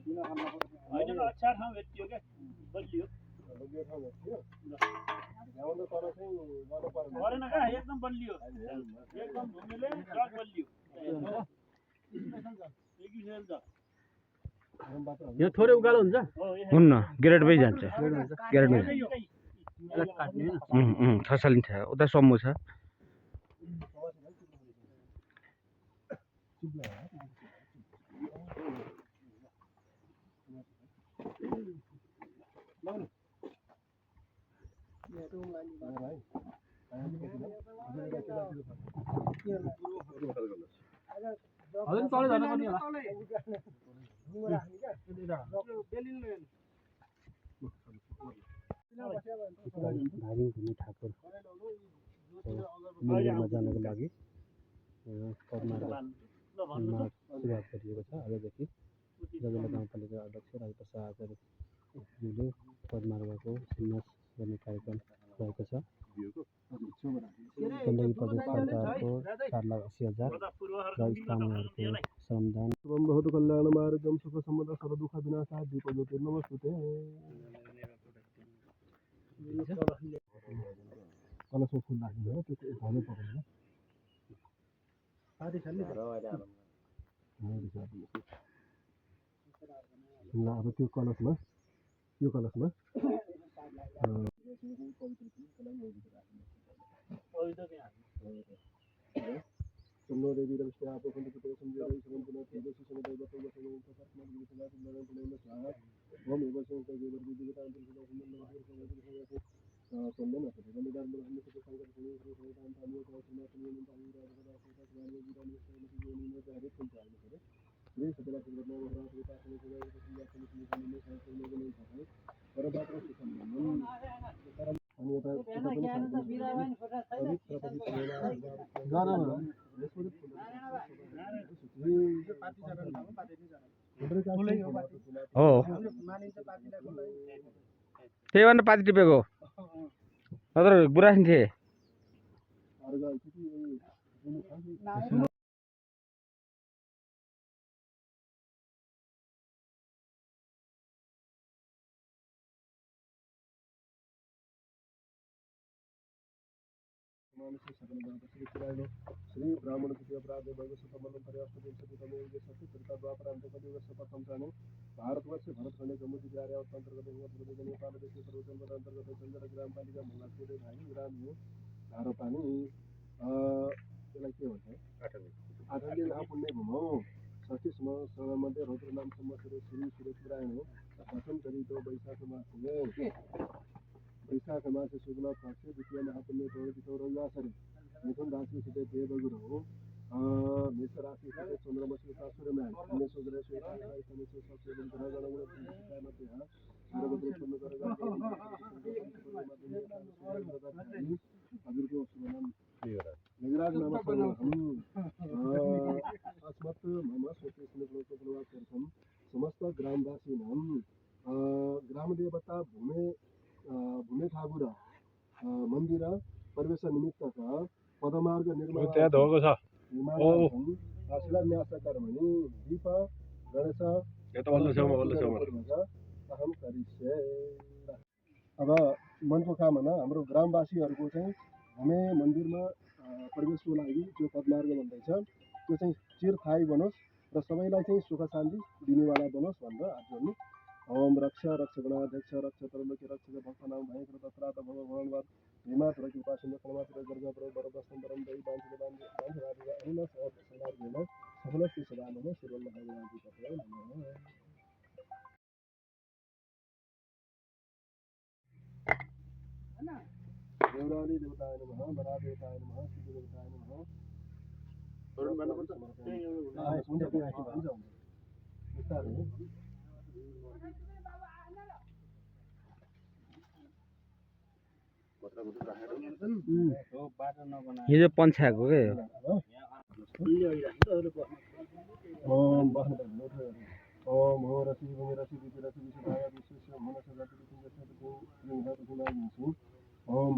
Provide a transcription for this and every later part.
होइन अच्छा ठाउँ भेटियो क्या बलियो गरेन क्या एकदम बलियो एकदम भूमिले जग बलियो यो थोरै उकालो हुन्छ हुन्न ग्रेड वाइज जान्छ ग्रेड वाइज खसालिन्छ उता सम्मु छ धादिङ घुमी ठाकुर मन्दिरमा जानको लागि पदमार्गमा सुरुवात गरिएको छ आजदेखि जगेला गाउँपालिका अध्यक्ष राजप्रसाद आचार्यले पदमार्गको शिलान्यास गर्ने कार्यक्रम रहेको छ गण्डकी प्रदेश सरकारको 4,80,000 र स्थानीयहरूको श्रमदान बहुत कल्याण मार्गम सुख सम्बन्ध सर्व दुःख विनाशा दीप ज्योति नमस्ते कलशमा फुल राख्नु हो त्यो घरमै पकाउनु ल अब त्यो कलशमा हो त्यही भएर पाती टिपेको नत्र गुराँस थिए श्री ब्राह्मण अपराध भारतवर्ष भरतखण्ड जम्मू जिल्ला अन्तर्गत नेपाल देश अन्तर्गत चन्द्र ग्रामपालिका मुलापुर ग्राम हो धारापानी त्यसलाई के भन्छ आठौँले पुण्य घुमौ मध्ये रौद्र नाम श्री सुरेश हो प्रथम चरित वैशाख मास शुक्ल पक्ष द्वितीय महापुण्य चौरंगासरे मिथुन राशि स्थित देवगुरु हो मेष राशि स्थित चंद्रमसी सूर्यनारायण समस्त ग्रामवासी ग्राम देवता भूमे ठाकुर मंदिर प्रवेश निमित्त पदमार्ग निर्माण शिलान्यास कर्मणि दीप गणेश अहम करिष्ये। अब मनको कामना हाम्रो ग्रामवासीहरूको चाहिँ भूमे मन्दिरमा प्रवेशको लागि जो पदमार्ग भन्दैछ त्यो चाहिँ चिरस्थायी बनोस् र सबैलाई चाहिँ सुख शान्ति दिनेवाला बनोस् भनेर आज गर्नु। ओम रक्ष रक्षगणाध्यक्ष रक्ष तरलोके रक्षक भक्तनाम भयंकर तत्रात भगवान हिमात र कृपा सिंह कलमात र गर्ग प्र बरदस्तम परम दई बांधे बांधे बांधे अरुण सदार देव सफलस्य सदा नमः श्री महागणाधिपति पते नमः। देवराली देवताय नमः बरा देवताय नमः सिद्धि देवताय नमः वरुण बन्नुपर्छ हुन्छ त्यो आखि भन्छ बिस्तारै ये जो पंचायतको के ओम ओम हो रसी भूमि रसी दिति रसी विशुद्धाय विशेष मनस जाति ओम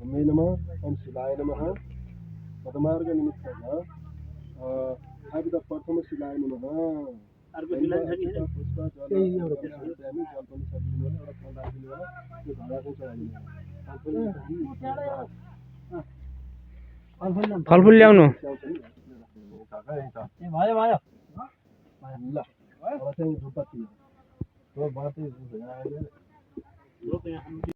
ओम नमः ओम शिवाय नमः पदमार्ग निमित्तः आविद प्रथम शिवाय नमः अर्को फिलहाल छ नि हैन पुष्प जल हामी जल पनि सकिदिनु होला एउटा फल राखिदिनु होला त्यो घरमा चाहिँ चढाइदिनु होला फलफुल ल्याउनु भयो भयो ल अब चाहिँ धुपबत्ती तो बातै लोक यहाँ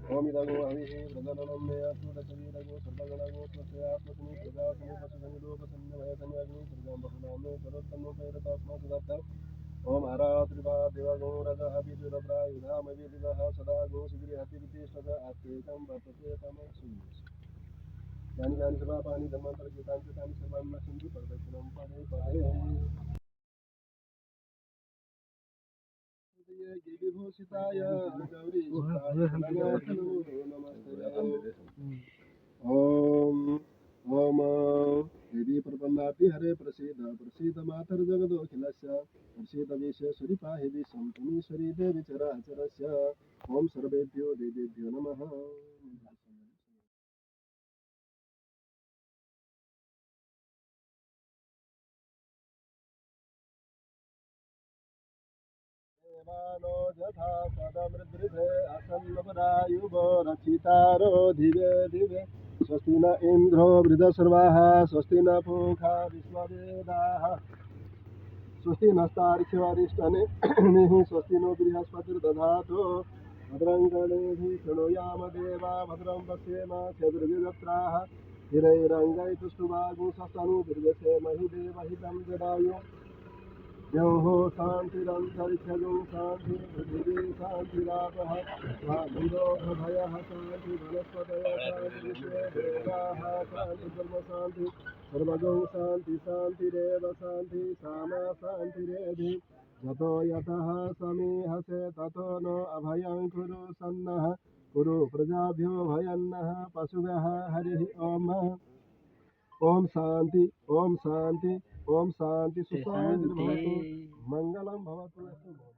ओम इदगो हविः प्रजननं मे अतुलकवीरगो सर्वगणगो प्रत्ययात्मकनि प्रजासनि पशुसनिलोकसन्नभयसन्यग्नि सर्गं बहुनामे सर्वोत्तमो पैरतास्मात् दत्तम् ओम आरात्रिवा देवगो रजः विदुरप्रायुधामविदिवः सदा गो शिबिरहतिवितिष्ठत आस्तेकं वर्तते तमसु यानि यानि सर्वापानि धर्मान्तरगीतानि तानि सर्वाणि न सन्ति प्रदक्षिणं पदे पदे विभूषिताय गौरी ओम ओम देवी प्रपन्नाति हरे प्रसीद प्रसीद मातर जगदोखिलस्य प्रसीद विश्वेश्वरी पाहि विश्वं त्वमीश्वरी देवी चराचरस्य ओम सर्वेभ्यो देवेभ्यो नमः मानो जथा सदमृद्रिभे असन्नपदायुवो रचितारो दिवे दिवे स्वस्ति न इन्द्रो वृद्धसर्वाः स्वस्ति न पूषा विश्ववेदाः स्वस्ति नस्तार्क्ष्यवरिष्ठनेमिः स्वस्ति नो बृहस्पतिर्दधातु भद्रं गणेभिः शृणुयाम देवा भद्रं पश्येम चतुर्विदत्राः हिरैरङ्गैतुष्टुवागुंसस्तनुर्विर्गसेमहि देवहितं जडायु योः शान्तिरन्तरिक्षगो शान्ति पृथिवी शान्तिरापः स्वामिरोधभयः शान्ति वनस्पतयः शान्ति विश्वे देवाः शान्ति ब्रह्म शान्ति सर्वगौ शान्ति शान्तिरेव शान्ति सामा शान्तिरेधि यतो यतः समीहसे ततो नो अभयं कुरु सन्नः कुरु प्रजाभ्यो भयन्नः पशुभ्यः हरिः ओम ओम शांति ओम शांति ओम शांति सुशांति भवतु मंगलम भवतु अस्तु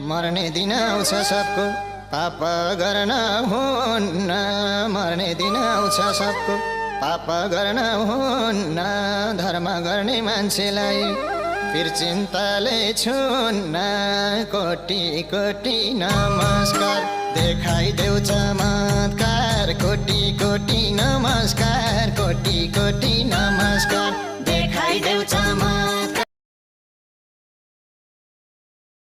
मर्ने दिन आउँछ सबको पाप गर्न हुन्न मर्ने दिन आउँछ सबको पाप गर्न हुन्न धर्म गर्ने मान्छेलाई फिर चिन्ताले छुन्न कोटि कोटि नमस्कार देखाइदेऊ चमत्कार कोटि कोटि नमस्कार कोटि कोटि नमस्कार